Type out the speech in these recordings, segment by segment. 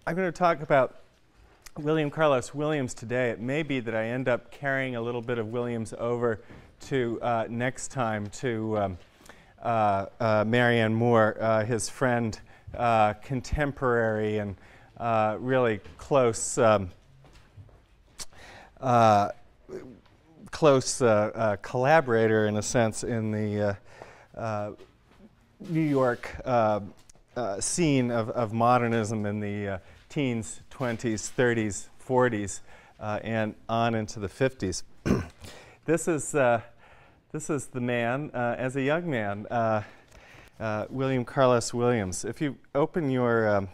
I'm going to talk about William Carlos Williams today. It may be that I end up carrying a little bit of Williams over to next time to Marianne Moore, his friend, contemporary, and really close collaborator, in a sense, in the New York scene of modernism in the teens, 20s, 30s, 40s, and on into the 50s. This is the man, as a young man, William Carlos Williams. If you open your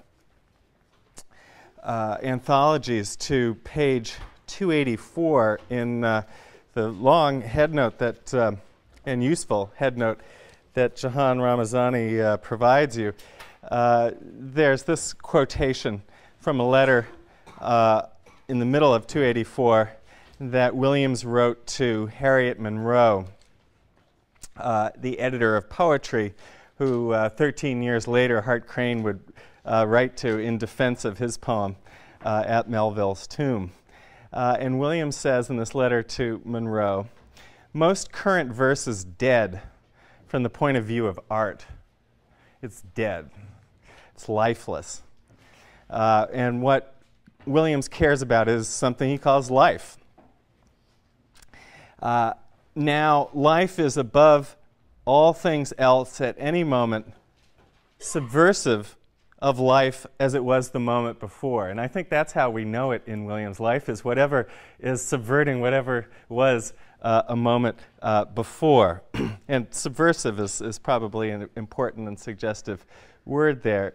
anthologies to page 284 in the long headnote that and useful headnote that Jahan Ramazani provides you, there's this quotation from a letter in the middle of 284 that Williams wrote to Harriet Monroe, the editor of poetry, who 13 years later Hart Crane would write to in defense of his poem at Melville's tomb. And Williams says in this letter to Monroe, "Most current verse is dead from the point of view of art. It's dead. It's lifeless. And what Williams cares about is something he calls life. Now, life is above all things else at any moment subversive of life as it was the moment before." And I think that's how we know it in Williams' life, is whatever is subverting whatever was a moment before. And subversive is probably an important and suggestive word there.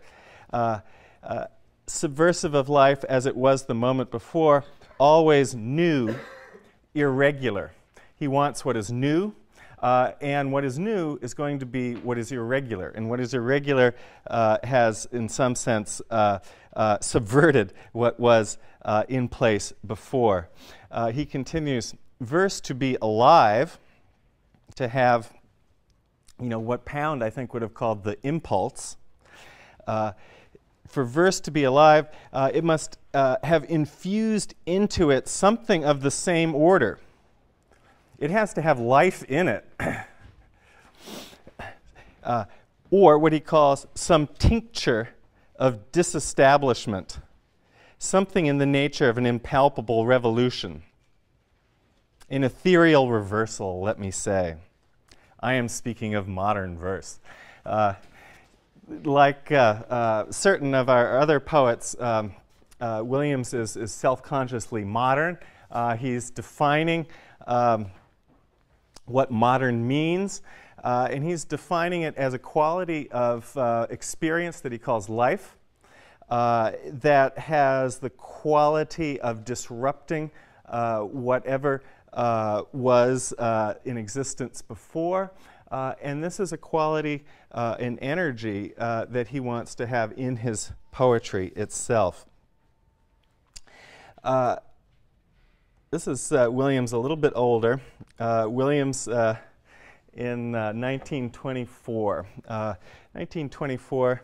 Subversive of life as it was the moment before, always new, irregular. He wants what is new, and what is new is going to be what is irregular. And what is irregular has, in some sense, subverted what was in place before. He continues, verse to be alive, to have, what Pound, I think, would have called the impulse. For verse to be alive, it must have infused into it something of the same order. It has to have life in it. Or what he calls some tincture of disestablishment, something in the nature of an impalpable revolution, an ethereal reversal, let me say. I am speaking of modern verse. Like certain of our other poets, Williams is self-consciously modern. He's defining what modern means, and he's defining it as a quality of experience that he calls life, that has the quality of disrupting whatever was in existence before, and this is a quality and energy that he wants to have in his poetry itself. This is Williams a little bit older. Williams in 1924. 1924,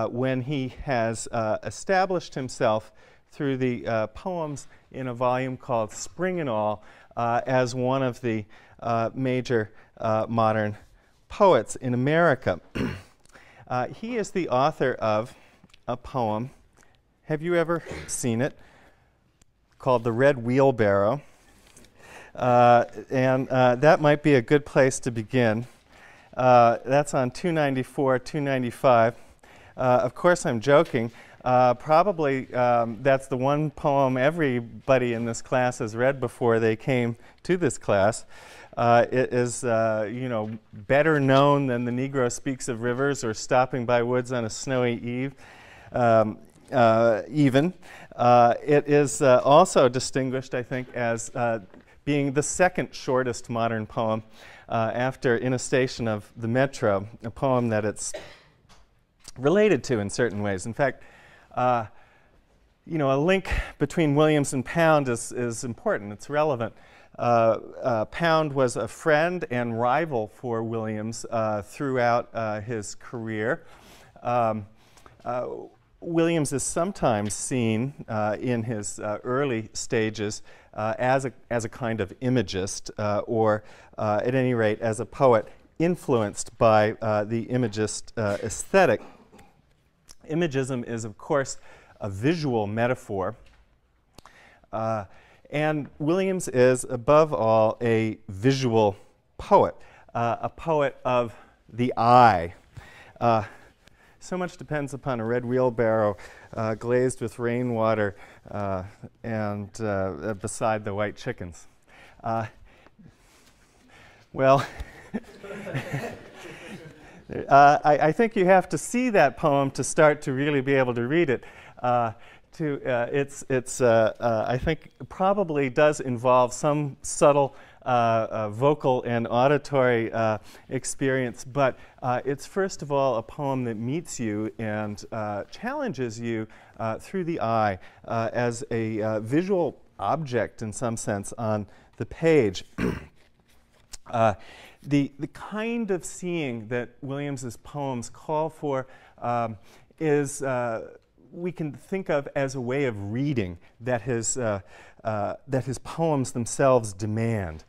when he has established himself through the poems in a volume called Spring and All as one of the major modern poets in America. He is the author of a poem. Have you ever seen it? Called The Red Wheelbarrow. And that might be a good place to begin. That's on 294, 295. Of course, I'm joking. Probably that's the one poem everybody in this class has read before they came to this class. It is, better known than The Negro Speaks of Rivers or Stopping by Woods on a Snowy Eve. Even. It is also distinguished, I think, as being the second shortest modern poem after In a Station of the Metro, a poem that it's related to in certain ways. In fact, a link between Williams and Pound is important. It's relevant. Pound was a friend and rival for Williams throughout his career. Williams is sometimes seen in his early stages as a kind of imagist, or at any rate as a poet influenced by the Imagist aesthetic. Imagism is, of course, a visual metaphor, and Williams is, above all, a visual poet, a poet of the eye. So much depends upon a red wheelbarrow glazed with rainwater and beside the white chickens. Well, I think you have to see that poem to start to really be able to read it. I think probably does involve some subtle vocal and auditory experience, but it's first of all a poem that meets you and challenges you through the eye as a visual object in some sense on the page. The kind of seeing that Williams's poems call for is we can think of as a way of reading that his poems themselves demand.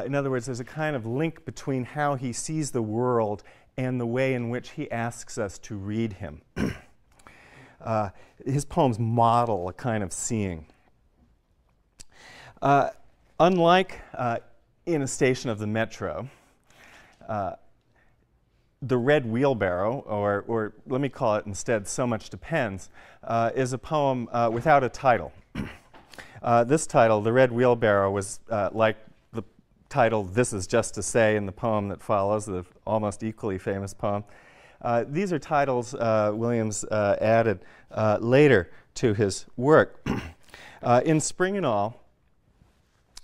In other words, there's a kind of link between how he sees the world and the way in which he asks us to read him. His poems model a kind of seeing. Unlike In a Station of the Metro, the Red Wheelbarrow, or let me call it instead So Much Depends, is a poem without a title. This title, The Red Wheelbarrow, was like the title This Is Just to Say in the poem that follows, the almost equally famous poem. These are titles Williams added later to his work. In Spring and All,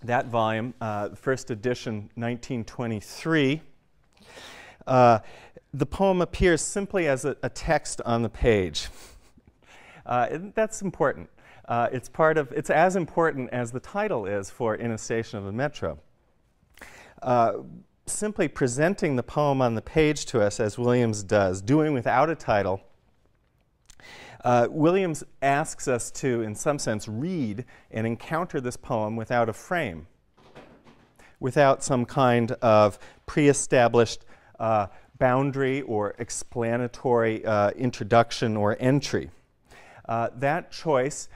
that volume, first edition, 1923, the poem appears simply as a text on the page. That's important. It's as important as the title is for In a Station of the Metro. Simply presenting the poem on the page to us, as Williams does, doing without a title, Williams asks us to, in some sense, read and encounter this poem without a frame, without some kind of pre-established boundary or explanatory introduction or entry. That choice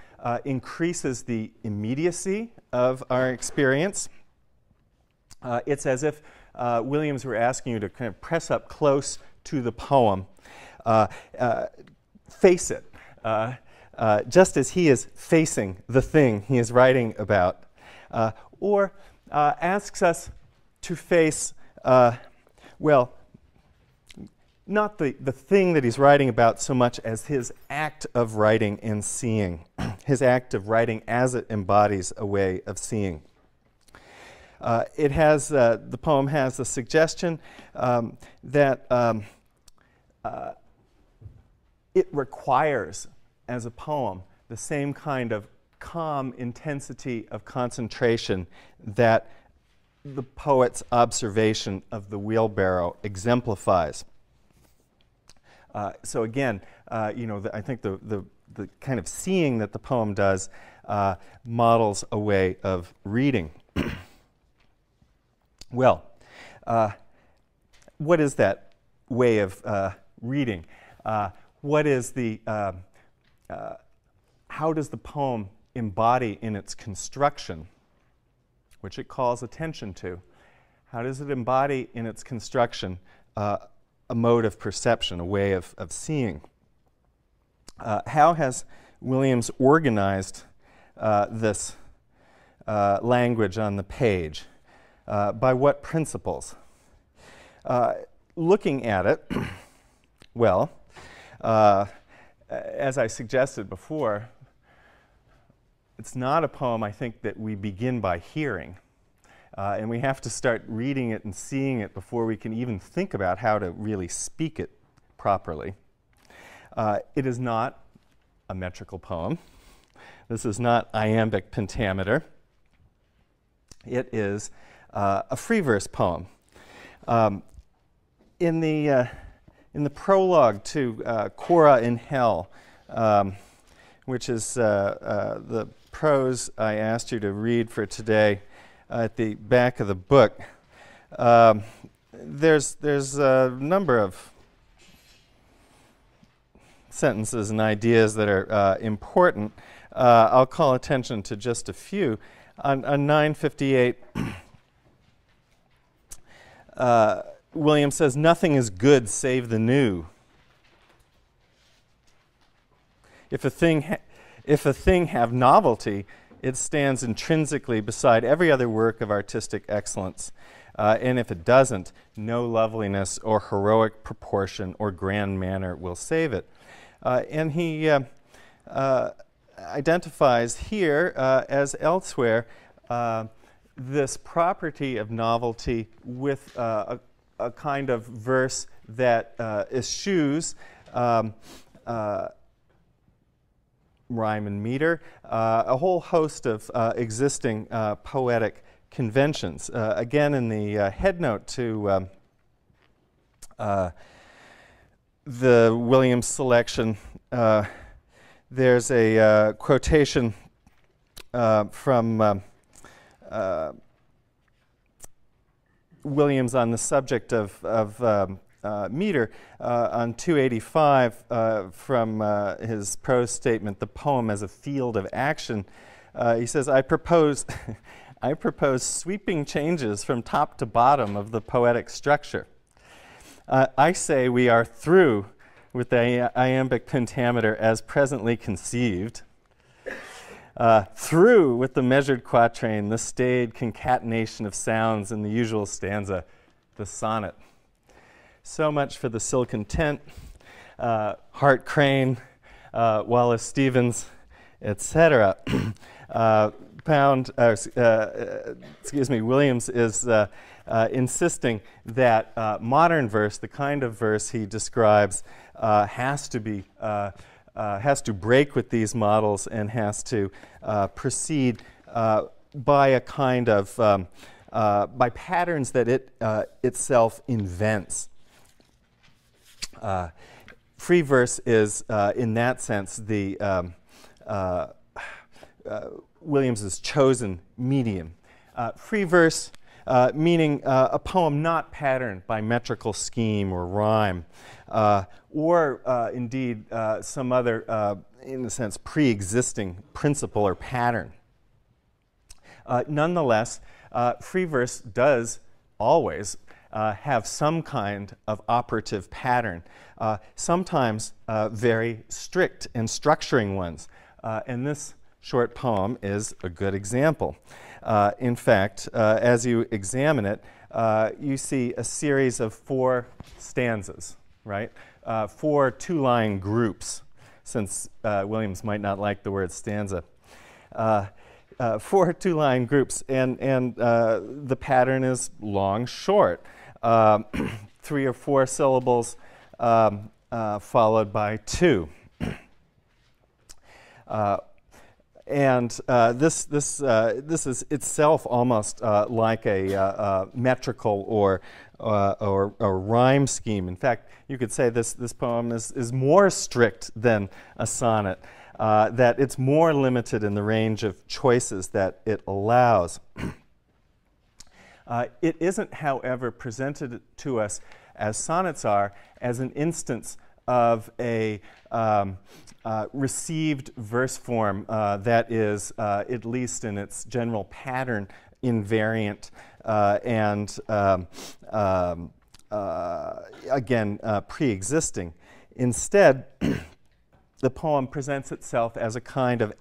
increases the immediacy of our experience. It's as if Williams were asking you to kind of press up close to the poem, face it, just as he is facing the thing he is writing about, or asks us to face, well, not the thing that he's writing about so much as his act of writing and seeing, his act of writing as it embodies a way of seeing. The poem has the suggestion that it requires, as a poem, the same kind of calm intensity of concentration that the poet's observation of the wheelbarrow exemplifies. So again, I think the kind of seeing that the poem does models a way of reading. Well, what is that way of reading? What is the how does the poem embody in its construction, which it calls attention to? How does it embody in its construction a mode of perception, a way of seeing? How has Williams organized this language on the page? By what principles? Looking at it, well, as I suggested before, it's not a poem, I think, that we begin by hearing. And we have to start reading it and seeing it before we can even think about how to really speak it properly. It is not a metrical poem. This is not iambic pentameter. It is a free verse poem. In the prologue to Cora in Hell, which is the prose I asked you to read for today at the back of the book. There's a number of sentences and ideas that are important. I'll call attention to just a few. On 958, Williams says, "Nothing is good save the new. If a thing have novelty, it stands intrinsically beside every other work of artistic excellence. And if it doesn't, no loveliness or heroic proportion or grand manner will save it." And he identifies here, as elsewhere, this property of novelty with a kind of verse that eschews rhyme and meter, a whole host of existing poetic conventions. Again, in the headnote to the Williams selection, there's a quotation from Williams on the subject of meter on 285 from his prose statement, "The Poem as a Field of Action." He says, I propose sweeping changes from top to bottom of the poetic structure. I say we are through with the iambic pentameter as presently conceived, through with the measured quatrain, the staid concatenation of sounds in the usual stanza, the sonnet. So much for the silken tent, Hart Crane, Wallace Stevens, etc. Williams is insisting that modern verse, the kind of verse he describes, has to break with these models and has to proceed by a kind of by patterns that it itself invents. Free verse is, in that sense, the Williams's chosen medium. Free verse meaning a poem not patterned by metrical scheme or rhyme, or indeed some other, in a sense, pre-existing principle or pattern. Nonetheless, free verse does always have some kind of operative pattern, sometimes very strict and structuring ones. And this short poem is a good example. In fact, as you examine it, you see a series of 4 stanzas, right? 4 two-line groups, since Williams might not like the word stanza. 4 two-line groups, and the pattern is long, short. 3 or 4 syllables followed by 2. And this is itself almost like a metrical or rhyme scheme. In fact, you could say this poem is more strict than a sonnet, that it's more limited in the range of choices that it allows. It isn't, however, presented to us as sonnets are, as an instance of a received verse form that is, at least in its general pattern, invariant and again pre-existing. Instead, the poem presents itself as a kind of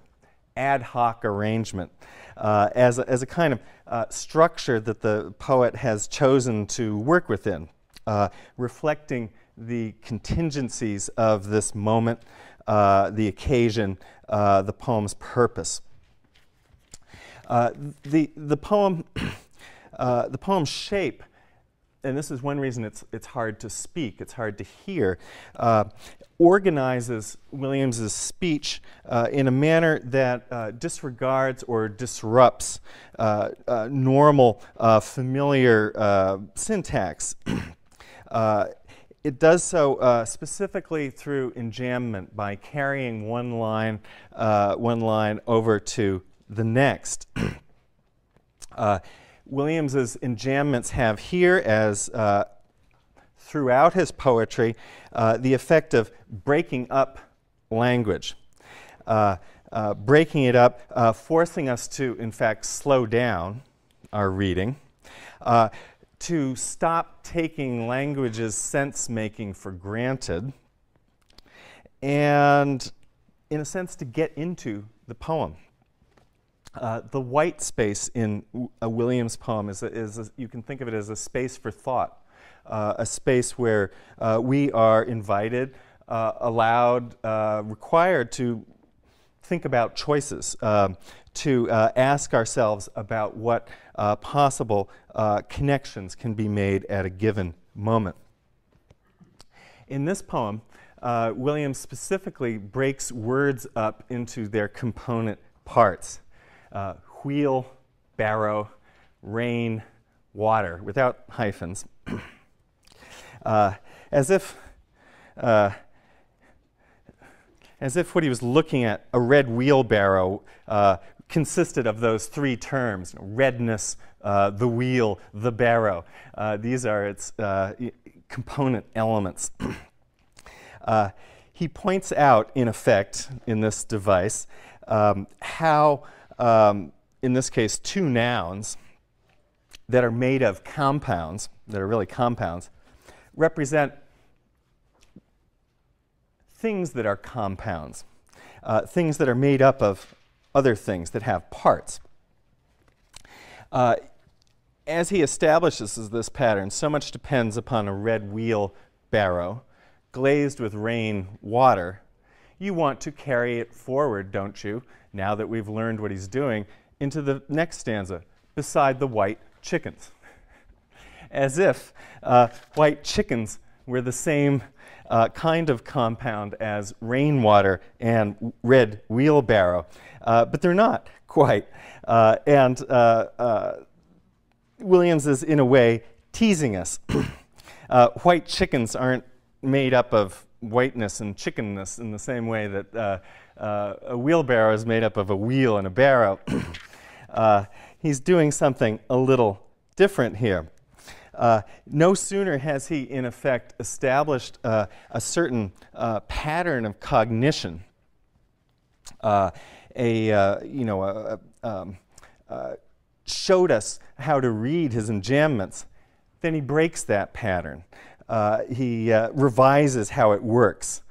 ad hoc arrangement, as a kind of structure that the poet has chosen to work within, reflecting the contingencies of this moment, the occasion, the poem's purpose. The poem's shape, and this is one reason it's hard to speak, it's hard to hear, organizes Williams's speech in a manner that disregards or disrupts normal, familiar syntax. it does so specifically through enjambment, by carrying one line over to the next. Williams's enjambments have here, as throughout his poetry, the effect of breaking up language, breaking it up, forcing us to, in fact, slow down our reading, to stop taking language's sense-making for granted, and, in a sense, to get into the poem. The white space in a Williams poem you can think of it as a space for thought, a space where we are invited, allowed, required to think about choices, to ask ourselves about what possible connections can be made at a given moment. In this poem, Williams specifically breaks words up into their component parts. Wheel, barrow, rain, water, without hyphens. As if what he was looking at, a red wheelbarrow, consisted of those three terms: redness, the wheel, the barrow. These are its component elements. He points out, in effect, in this device, how, in this case, two nouns that are made of compounds, that are really compounds, represent things that are compounds, things that are made up of other things that have parts. As he establishes this pattern, so much depends upon a red wheelbarrow glazed with rain water. You want to carry it forward, don't you, now that we've learned what he's doing, into the next stanza, beside the white chickens. As if white chickens were the same kind of compound as rainwater and red wheelbarrow. But they're not quite. Williams is, in a way, teasing us. White chickens aren't made up of whiteness and chickenness in the same way that a wheelbarrow is made up of a wheel and a barrow. He's doing something a little different here. No sooner has he, in effect, established a certain pattern of cognition, showed us how to read his enjambments, then he breaks that pattern. He revises how it works.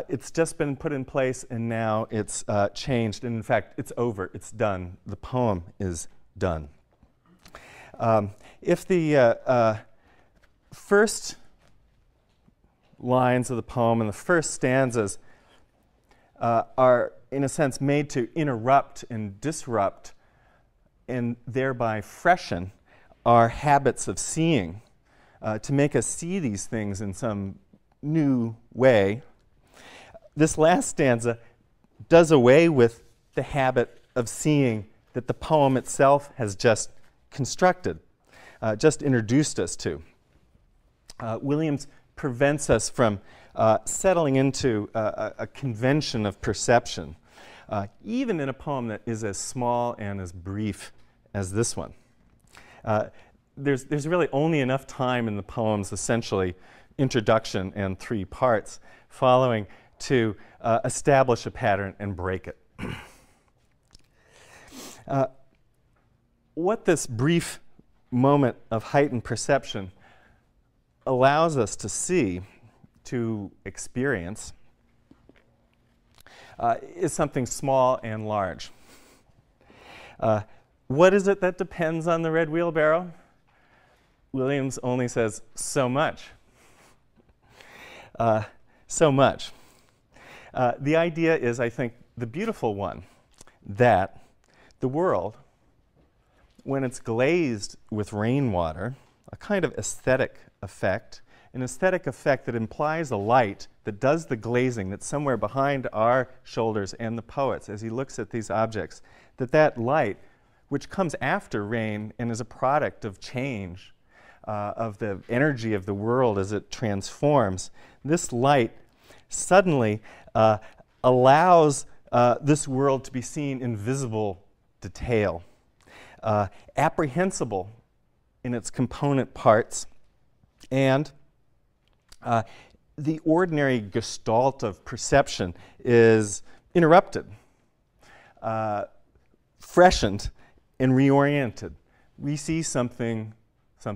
It's just been put in place, and now it's changed. And in fact, it's over. It's done. The poem is done. If the first lines of the poem and the first stanzas are, in a sense, made to interrupt and disrupt and thereby freshen our habits of seeing, to make us see these things in some new way, this last stanza does away with the habit of seeing that the poem itself has just constructed, just introduced us to. Williams prevents us from settling into a convention of perception, even in a poem that is as small and as brief as this one. There's really only enough time in the poem's essentially introduction and three parts following to establish a pattern and break it. What this brief moment of heightened perception allows us to see, to experience, is something small and large. What is it that depends on the red wheelbarrow? Williams only says, so much. So much. The idea is, I think, the beautiful one, that the world, when it's glazed with rainwater, a kind of aesthetic effect, an aesthetic effect that implies a light that does the glazing, that's somewhere behind our shoulders and the poet's as he looks at these objects, that light, which comes after rain and is a product of change, of the energy of the world as it transforms, this light suddenly allows this world to be seen in visible detail, apprehensible in its component parts, and the ordinary gestalt of perception is interrupted, freshened, and reoriented. We see something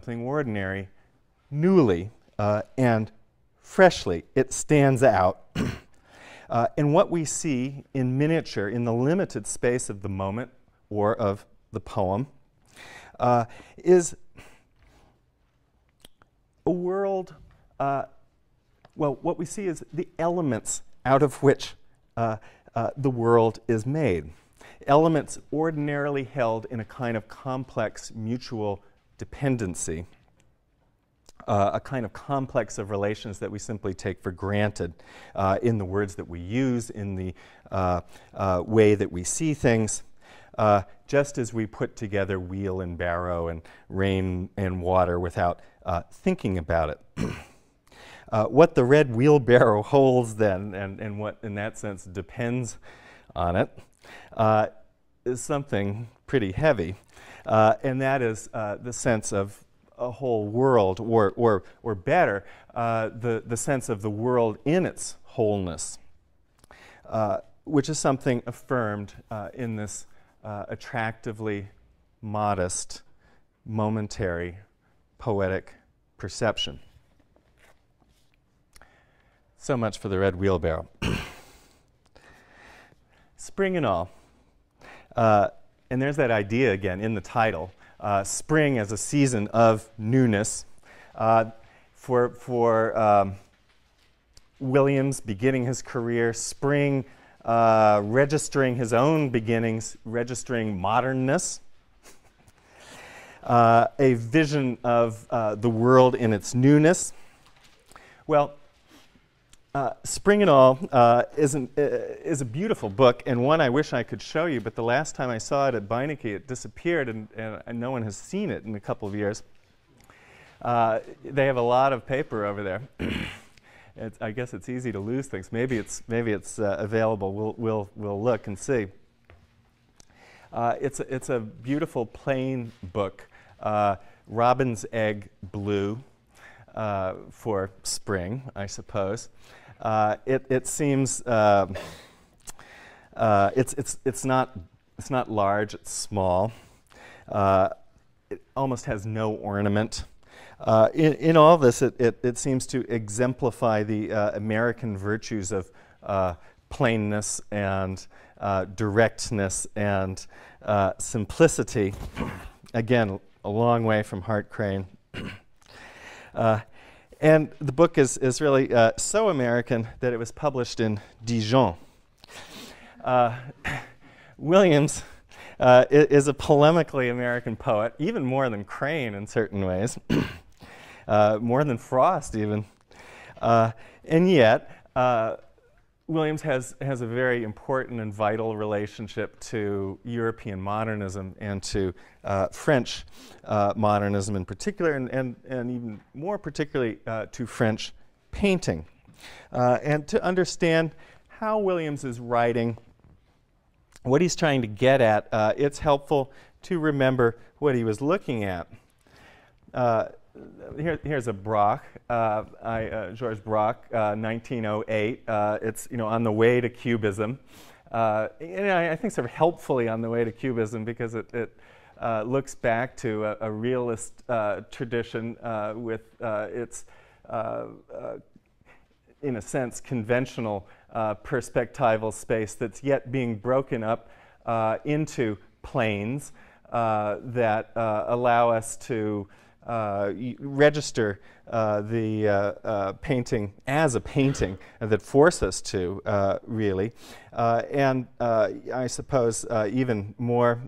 ordinary, newly and freshly. It stands out. And what we see in miniature, in the limited space of the moment or of the poem, is a world, well, what we see is the elements out of which the world is made. Elements ordinarily held in a kind of complex mutual dependency, a kind of complex of relations that we simply take for granted in the words that we use, in the way that we see things, just as we put together wheel and barrow and rain and water without thinking about it. What the red wheelbarrow holds then, and what in that sense depends on it, is something pretty heavy, and that is the sense of a whole world, or better, the sense of the world in its wholeness, which is something affirmed in this attractively modest, momentary, poetic perception. So much for the red wheelbarrow. Spring and all. And there's that idea again in the title. Spring as a season of newness. For Williams beginning his career, spring registering his own beginnings, registering modernness. A vision of the world in its newness. Well, Spring and All is a beautiful book, and one I wish I could show you, but the last time I saw it at Beinecke, it disappeared, and no one has seen it in a couple of years. They have a lot of paper over there. I guess it's easy to lose things. Maybe it's available. We'll look and see. It's a beautiful plain book, robin's egg blue. For spring, I suppose. It seems it's not large. It's small. It almost has no ornament. In all this, it seems to exemplify the American virtues of plainness and directness and simplicity. Again, a long way from Hart Crane. And the book is really so American that it was published in Dijon. Williams is a polemically American poet, even more than Crane in certain ways, more than Frost even. And yet, Williams has a very important and vital relationship to European modernism and to French modernism in particular, and even more particularly to French painting. And to understand how Williams is writing, what he's trying to get at, it's helpful to remember what he was looking at. Here's a Braque, Georges Braque, 1908. It's on the way to Cubism. And I think sort of helpfully on the way to Cubism because it looks back to a realist tradition with its, in a sense, conventional perspectival space that's yet being broken up into planes that allow us to register the painting as a painting that force us to, really. And I suppose even more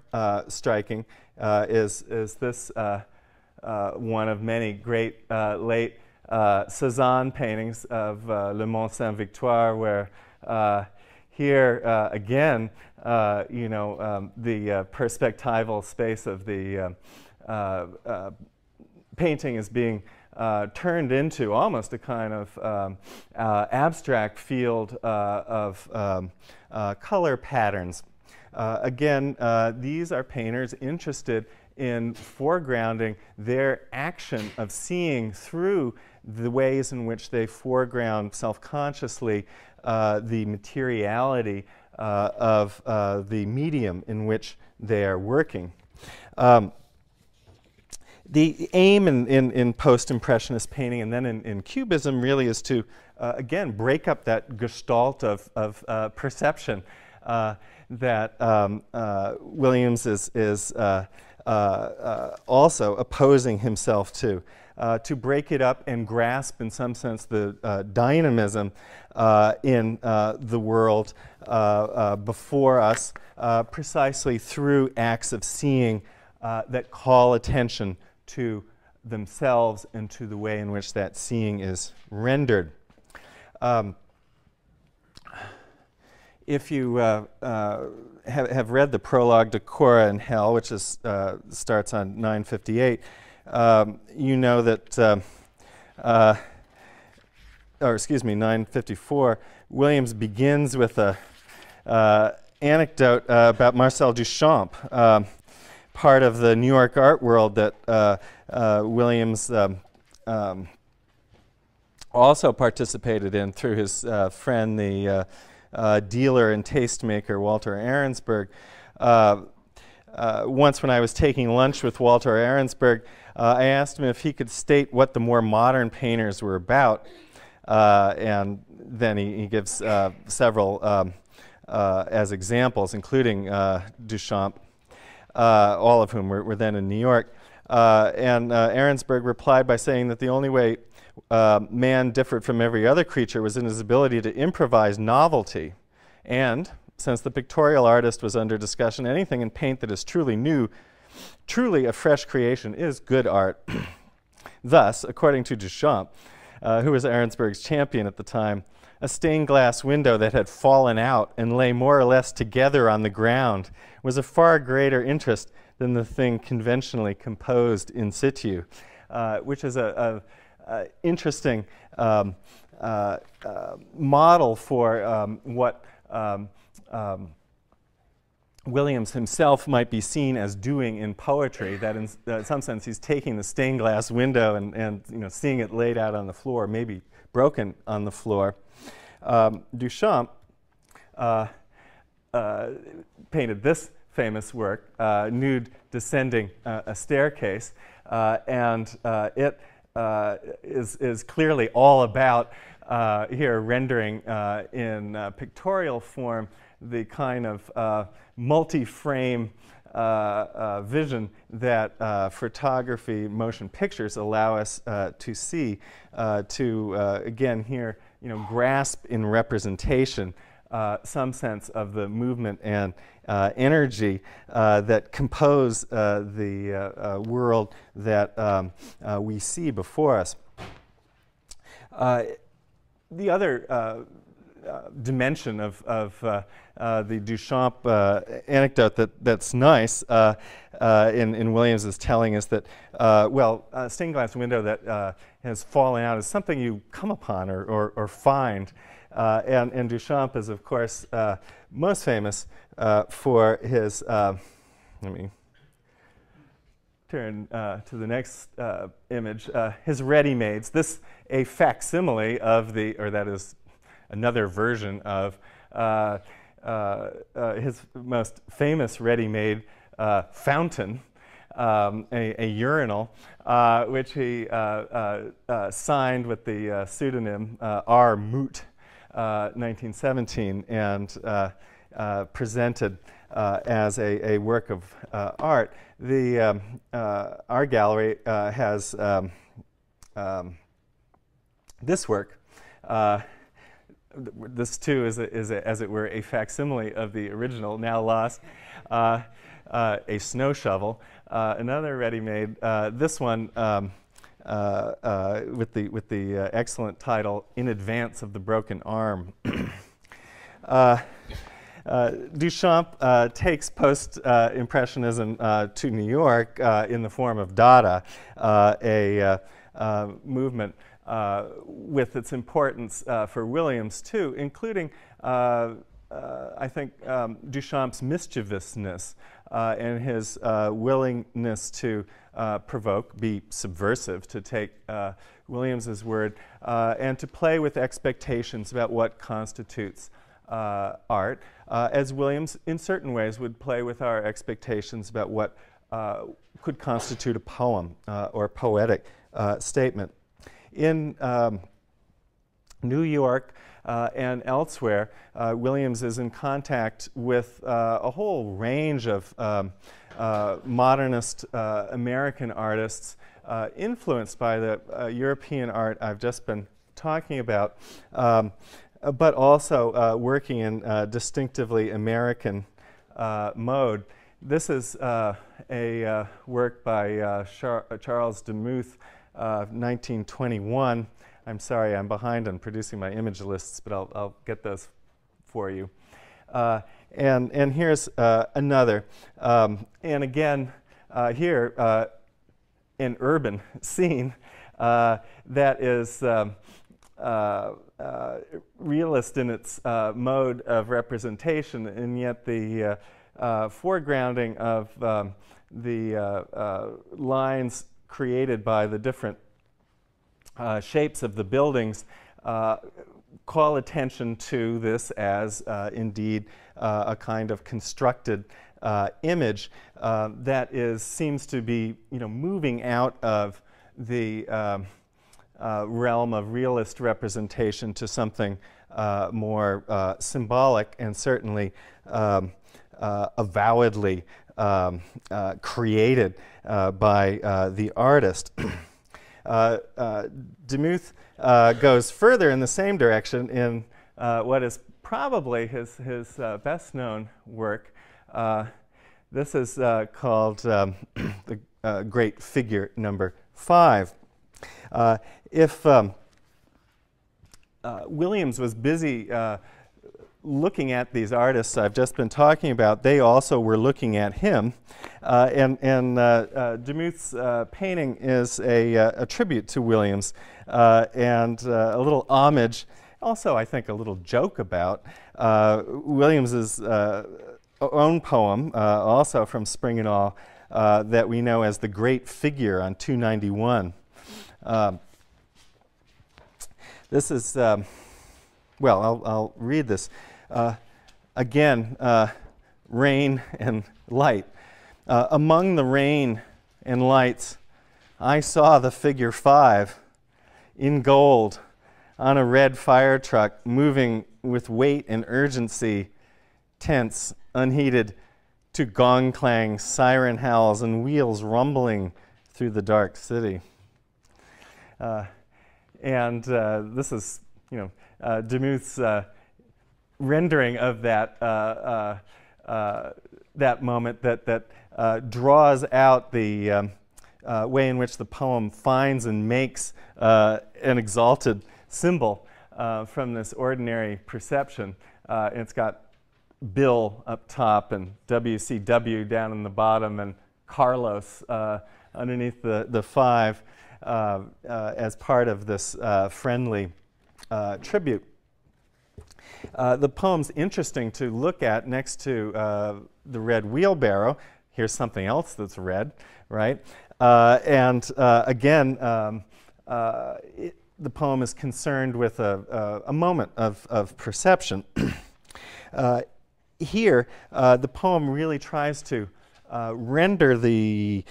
striking is this one of many great late Cézanne paintings of Le Mont Sainte-Victoire, where here again, the perspectival space of the painting is being turned into almost a kind of abstract field of color patterns. Again, these are painters interested in foregrounding their action of seeing through the ways in which they foreground self-consciously the materiality of the medium in which they are working. The aim in post-impressionist painting and then in Cubism really is to, again, break up that gestalt of perception that Williams is also opposing himself to break it up and grasp, in some sense, the dynamism in the world before us, precisely through acts of seeing that call attention to themselves and to the way in which that seeing is rendered. If you have read the prologue to Cora in Hell, which is, starts on 958, you know that, or excuse me, 954, Williams begins with a anecdote about Marcel Duchamp, part of the New York art world that Williams also participated in through his friend, the dealer and tastemaker Walter Arensberg. Once when I was taking lunch with Walter Arensberg, I asked him if he could state what the more modern painters were about, and then he gives several as examples, including Duchamp, all of whom were then in New York. And Arensberg replied by saying that the only way man differed from every other creature was in his ability to improvise novelty. And since the pictorial artist was under discussion, anything in paint that is truly new, truly a fresh creation, is good art. Thus, according to Duchamp, who was Arensberg's champion at the time, a stained glass window that had fallen out and lay more or less together on the ground was of far greater interest than the thing conventionally composed in situ, which is a interesting model for what Williams himself might be seen as doing in poetry, that in some sense he's taking the stained glass window and seeing it laid out on the floor, maybe broken on the floor. Duchamp painted this famous work, nude descending a staircase, and it is clearly all about here rendering in pictorial form the kind of multi-frame vision that photography, motion pictures allow us to see, to again here grasp in representation some sense of the movement and energy that compose the world that we see before us. The other dimension of the Duchamp anecdote that's nice in Williams is telling us that, well, a stained glass window that has fallen out is something you come upon or find. And Duchamp is, of course, most famous for his, let me turn to the next image, his ready-mades. This a facsimile of the, or that is another version of his most famous ready-made fountain, a urinal, which he signed with the pseudonym R. Moot, 1917, and presented as a work of art. The our gallery has this work. This too is as it were a facsimile of the original, now lost. A snow shovel, another ready-made. This one with the excellent title "In Advance of the Broken Arm." Duchamp takes post-impressionism to New York in the form of Dada, a movement with its importance for Williams too, including I think Duchamp's mischievousness and his willingness to provoke, be subversive, to take Williams's word, and to play with expectations about what constitutes art, as Williams in certain ways would play with our expectations about what could constitute a poem or poetic statement. In New York and elsewhere, Williams is in contact with a whole range of modernist American artists influenced by the European art I've just been talking about, but also working in distinctively American mode. This is a work by Charles Demuth, 1921. I'm sorry, I'm behind on producing my image lists, but I'll get those for you. And here's another. And again, here, an urban scene that is realist in its mode of representation, and yet the foregrounding of the lines created by the different shapes of the buildings call attention to this as indeed a kind of constructed image that seems to be, moving out of the realm of realist representation to something more symbolic and certainly avowedly created by the artist. Demuth goes further in the same direction in what is probably his best-known work. This is called the Great Figure Number 5. If Williams was busy looking at these artists I've just been talking about, they also were looking at him. And Demuth's painting is a tribute to Williams and a little homage, also I think a little joke about Williams's own poem, also from Spring and All, that we know as The Great Figure on 291. This is, well, I'll read this. Again, rain and light. Among the rain and lights, I saw the figure 5 in gold on a red fire truck, moving with weight and urgency, tense, unheeded, to gong clang, siren howls, and wheels rumbling through the dark city. And this is, Demuth's rendering of that that moment that draws out the way in which the poem finds and makes an exalted symbol from this ordinary perception. It's got Bill up top and WCW down in the bottom and Carlos underneath the 5 as part of this friendly tribute. The poem's interesting to look at next to the red wheelbarrow. Here's something else that's red, right? And again, the poem is concerned with a moment of perception. Here, the poem really tries to render the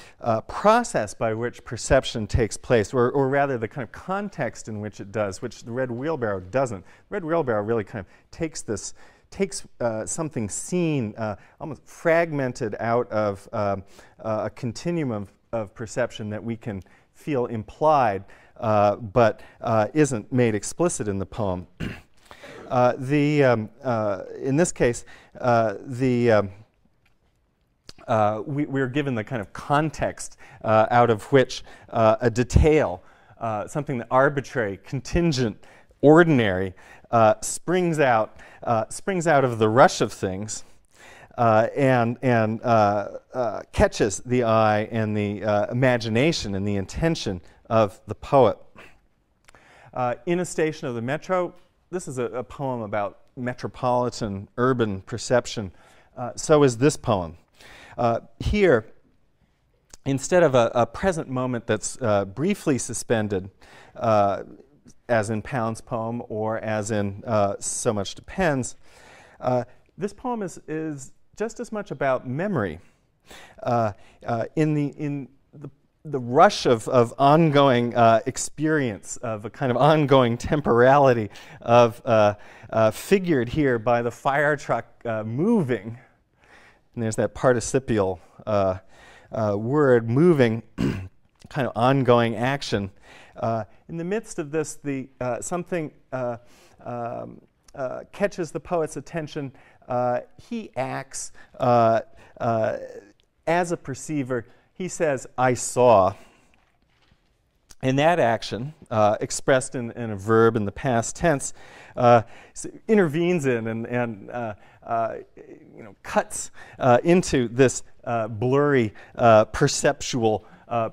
process by which perception takes place, or rather the kind of context in which it does, which the red wheelbarrow doesn't. The red wheelbarrow really kind of takes something seen, almost fragmented out of a continuum of perception that we can feel implied, but isn't made explicit in the poem. In this case, we're given the kind of context out of which a detail, something that arbitrary, contingent, ordinary, springs out of the rush of things and catches the eye and the imagination and the intention of the poet. In a Station of the Metro, this is a poem about metropolitan urban perception. So is this poem. Here, instead of a present moment that's briefly suspended, as in Pound's poem or as in So Much Depends, this poem is just as much about memory. In the rush of ongoing experience, of a kind of ongoing temporality figured here by the fire truck moving. And there's that participial word, moving, kind of ongoing action. In the midst of this, something catches the poet's attention. He acts as a perceiver. He says, "I saw." And that action, expressed in a verb in the past tense, intervenes in and cuts into this blurry perceptual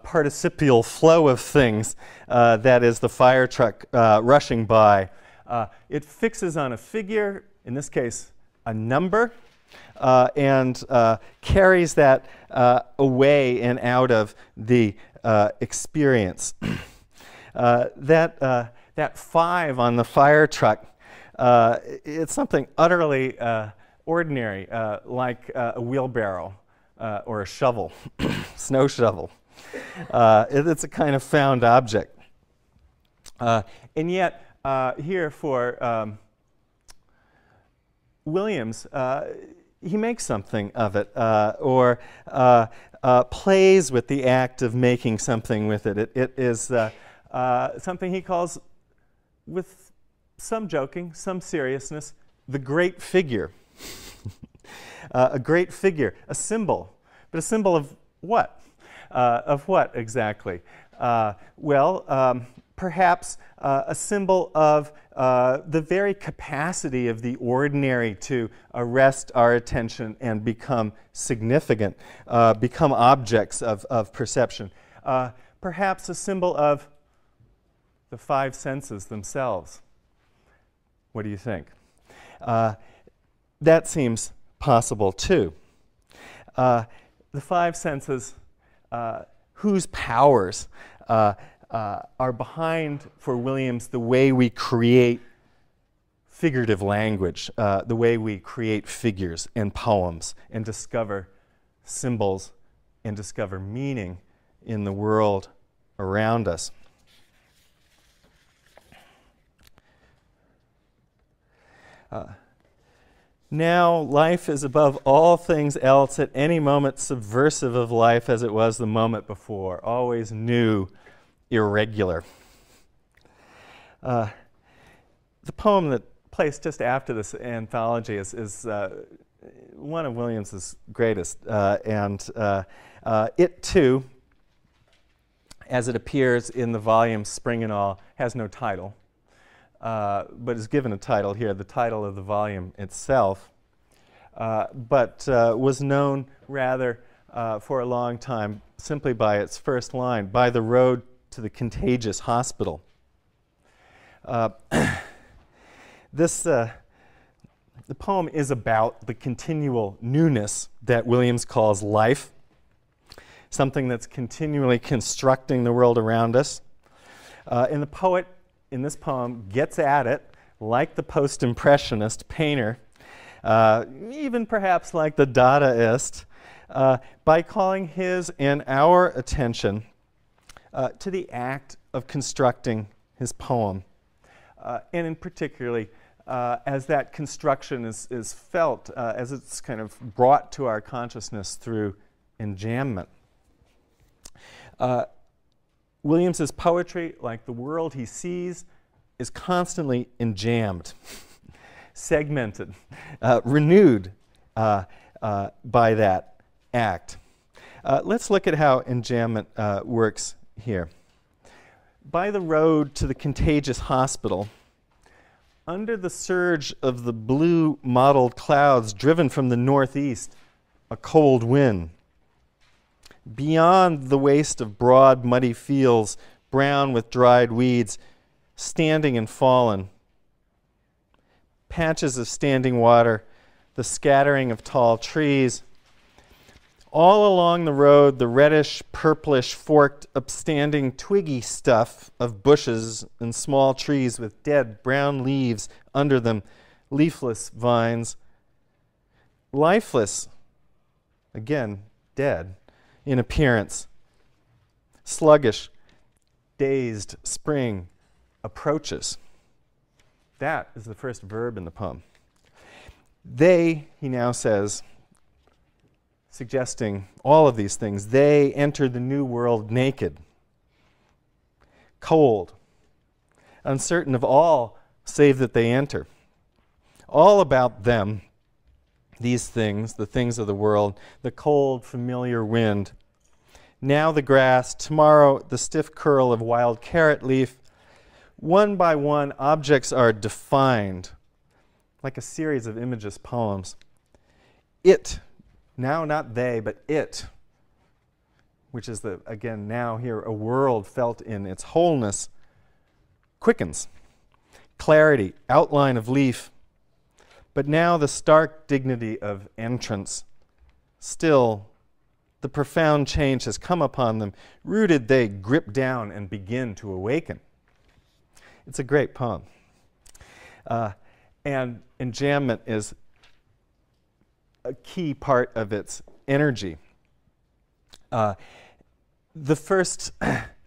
participial flow of things that is the fire truck rushing by. It fixes on a figure, in this case a number, and carries that away and out of the experience. That 5 on the fire truck, it's something utterly ordinary, like a wheelbarrow or a shovel, snow shovel. It's a kind of found object. And yet, here for Williams, he makes something of it, or plays with the act of making something with it. It is something he calls, with some joking, some seriousness, the great figure. A great figure, a symbol. But a symbol of what? Of what exactly? Perhaps a symbol of the very capacity of the ordinary to arrest our attention and become significant, become objects of perception. Perhaps a symbol of the 5 senses themselves. What do you think? That seems possible too. The 5 senses, whose powers are behind, for Williams, the way we create figurative language, the way we create figures and poems and discover symbols and discover meaning in the world around us. Now life is above all things else, at any moment subversive of life as it was the moment before, always new, irregular. The poem that placed just after this anthology is one of Williams's greatest, and it too, as it appears in the volume Spring and All, has no title, but is given a title here, the title of the volume itself, but was known rather for a long time simply by its first line, "By the road to the contagious hospital." The poem is about the continual newness that Williams calls life, something that's continually constructing the world around us. And the poet in this poem gets at it like the post-impressionist painter, even perhaps like the Dadaist, by calling his and our attention to the act of constructing his poem, and in particularly as that construction is felt, as it's kind of brought to our consciousness through enjambment. Williams's poetry, like the world he sees, is constantly enjambed, segmented, renewed by that act. Let's look at how enjambment works here. By the road to the contagious hospital, Under the surge of the blue mottled clouds driven from the northeast, a cold wind. Beyond the waste of broad, muddy fields, brown with dried weeds, standing and fallen. Patches of standing water, the scattering of tall trees. All along the road, the reddish, purplish, forked, upstanding, twiggy stuff of bushes and small trees with dead brown leaves under them, leafless vines. Lifeless, again, dead in appearance. Sluggish, dazed spring approaches. That is the first verb in the poem. They, he now says, suggesting all of these things, they enter the new world naked, cold, uncertain of all save that they enter. All about them, these things, the things of the world, the cold, familiar wind. Now the grass, tomorrow the stiff curl of wild carrot leaf. One by one, objects are defined, like a series of Imagist poems. It, now not they, but it, which is the, again, now here, a world felt in its wholeness, quickens. Clarity, outline of leaf, but now the stark dignity of entrance. Still, the profound change has come upon them. Rooted, they grip down and begin to awaken. It's a great poem. And enjambment is a key part of its energy. The first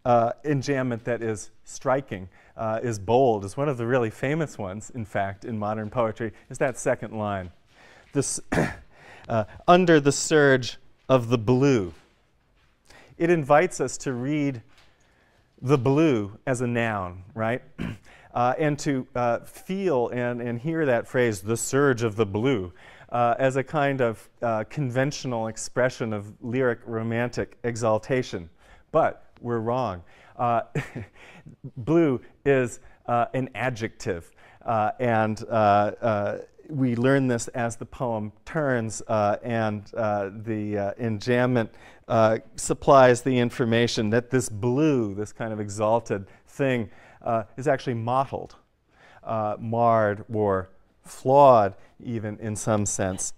enjambment that is striking, is bold, is one of the really famous ones, in fact, in modern poetry, is that second line. This under the surge of the blue. It invites us to read the blue as a noun, right? And to feel and hear that phrase, the surge of the blue, as a kind of conventional expression of lyric romantic exaltation. But we're wrong. Blue is an adjective, and we learn this as the poem turns, and the enjambment supplies the information that this blue, this kind of exalted thing, is actually mottled, marred, or flawed, even in some sense.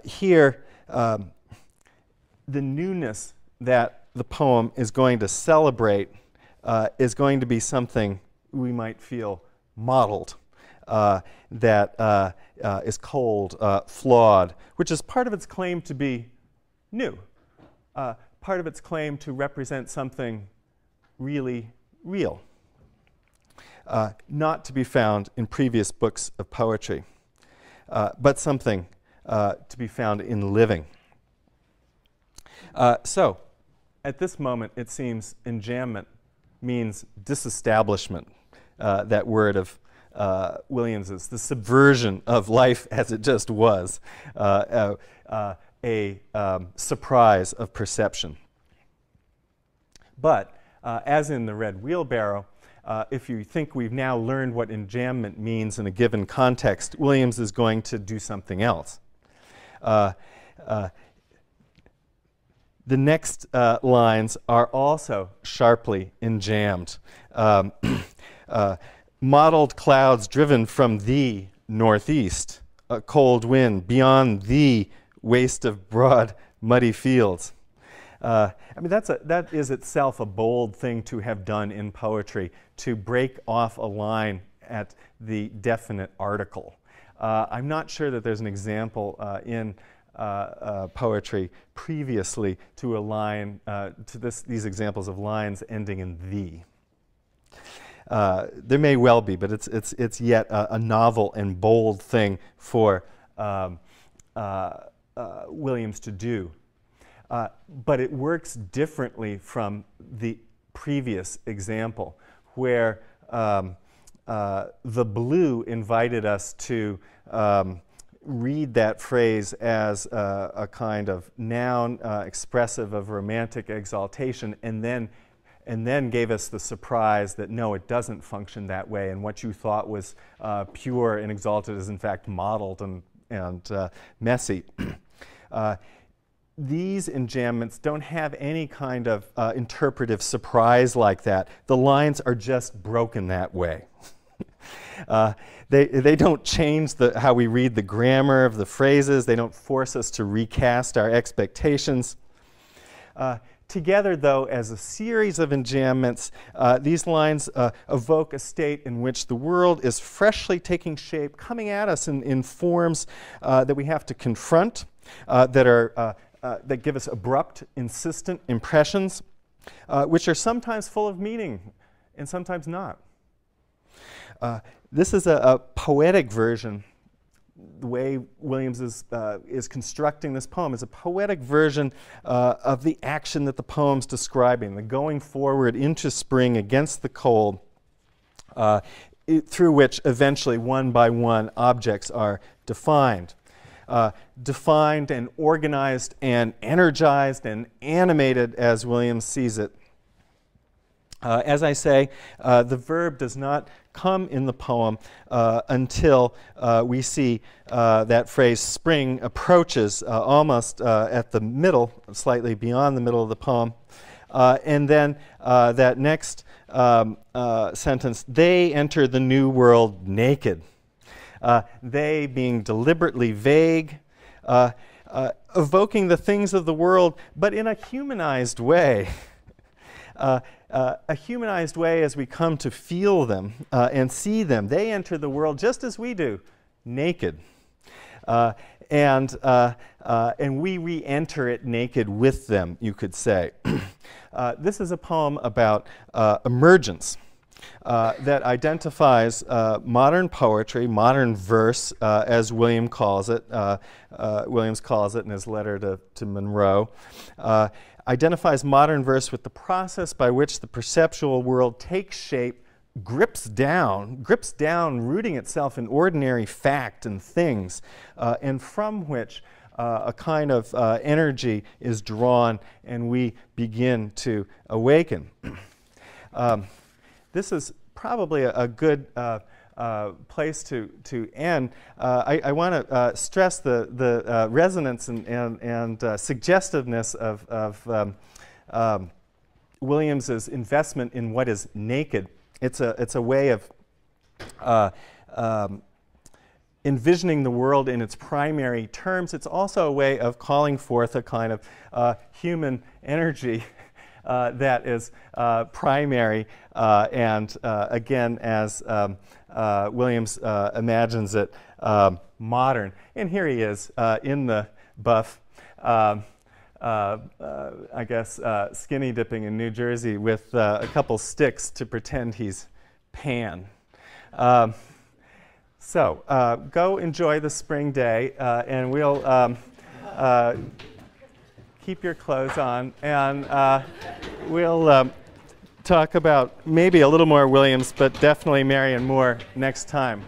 Here, the newness that the poem is going to celebrate is going to be something we might feel mottled, that is cold, flawed, which is part of its claim to be new, part of its claim to represent something really real, not to be found in previous books of poetry, but something to be found in living. So, at this moment, it seems enjambment means disestablishment, that word of Williams's, the subversion of life as it just was, a surprise of perception. But, as in the Red Wheelbarrow, if you think we've now learned what enjambment means in a given context, Williams is going to do something else. The next lines are also sharply enjambed. Mottled clouds driven from the northeast, a cold wind beyond the waste of broad, muddy fields. I mean, that is itself a bold thing to have done in poetry, to break off a line at the definite article. I'm not sure that there's an example in poetry previously to a line, to these examples of lines ending in the. There may well be, but it's yet a novel and bold thing for Williams to do. But it works differently from the previous example, where the blue invited us to read that phrase as a kind of noun expressive of romantic exaltation, and then and then gave us the surprise that no, it doesn't function that way, and what you thought was pure and exalted is in fact modeled and messy. These enjambments don't have any kind of interpretive surprise like that. The lines are just broken that way. They don't change how we read the grammar of the phrases. They don't force us to recast our expectations. Together, though, as a series of enjambments, these lines evoke a state in which the world is freshly taking shape, coming at us in forms that we have to confront, that give us abrupt, insistent impressions, which are sometimes full of meaning and sometimes not. This is a poetic version. The way Williams is constructing this poem is a poetic version of the action that the poem's describing, the going forward into spring against the cold, through which eventually one by one objects are defined. Defined and organized and energized and animated as Williams sees it. As I say, the verb does not come in the poem until we see that phrase spring approaches almost at the middle, slightly beyond the middle of the poem. And then that next sentence, they enter the new world naked. They being deliberately vague, evoking the things of the world, but in a humanized way. A humanized way as we come to feel them and see them. They enter the world just as we do, naked. And we re-enter it naked with them, you could say. This is a poem about emergence. That identifies modern poetry, modern verse, as Williams calls it in his letter to Monroe, identifies modern verse with the process by which the perceptual world takes shape, grips down, rooting itself in ordinary fact and things, and from which a kind of energy is drawn and we begin to awaken. This is probably a good place to end. I want to stress the resonance and suggestiveness of Williams's investment in what is naked. It's a way of envisioning the world in its primary terms. It's also a way of calling forth a kind of human energy that is primary and again, as Williams imagines it, modern. And here he is in the buff, I guess, skinny dipping in New Jersey with a couple sticks to pretend he's Pan. So go enjoy the spring day, and we'll keep your clothes on, and we'll talk about maybe a little more Williams, but definitely Marion Moore next time.